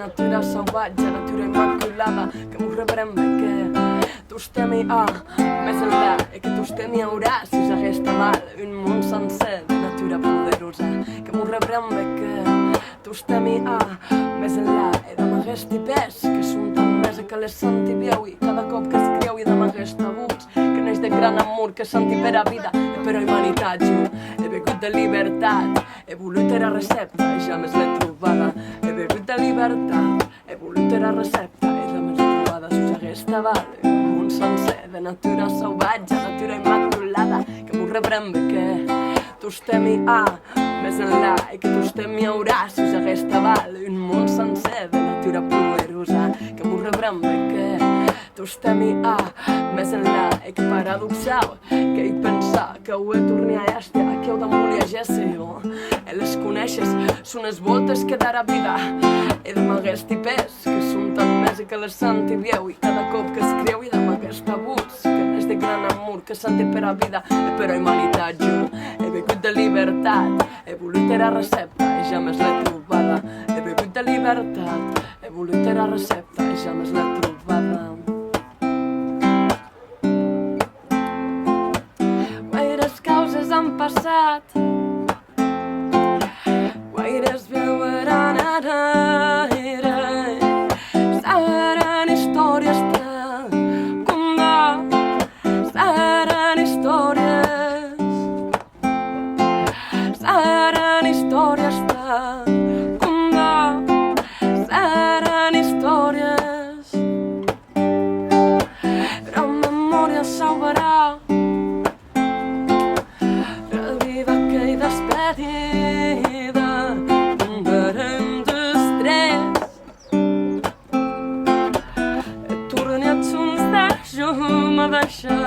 natura salvatge, natura immaculada, que m'ho rebrem que tu mi més enllà, que tu mi haurà si s'haguesta mal un món sencer de natura poderosa, que m'ho rebrem que tu mi més enllà, de m'haguesti pes, que són tan més que les senti vieu i cada cop que es creu i de m'haguesta abús, que neix de gran amor que senti per a vida i per a humanitat. Jo he begut de llibertat, he volut era recepta i ja més l'he trobada. He begut de llibertat, he volut era recepta i ja més l'he trobada. Si s'haguesta val un món sencer de natura salvatge, natura immaculada, que m'ho rebrem bé que tu mi més enllà i que tu mi haurà si s'haguesta val un món sencer de natura poderosa, que m'ho rebrem bé que tu mi més enllà i que paradoxal que hi pensar que ho he tornat a estar que heu d'amor Jesse les coneixes, són les voltes que darà vida i de m'haguesti pes que són tan més que les senti vieu i cada cop que es creu i de m'haguesta abús que és de gran amor que senti per a vida i per a humanitat. Jo he begut de llibertat, he volut era recepta i ja més l'he trobada. He begut de llibertat, he volut era recepta i ja més l'he trobada. Guaires causes han passat, guaires veuran ara, seran històries de combat, seran històries de combat, seran històries, però memòria salvarà, reviva aquell despedida d'un barem d'estrès. He tornat uns de llum a deixar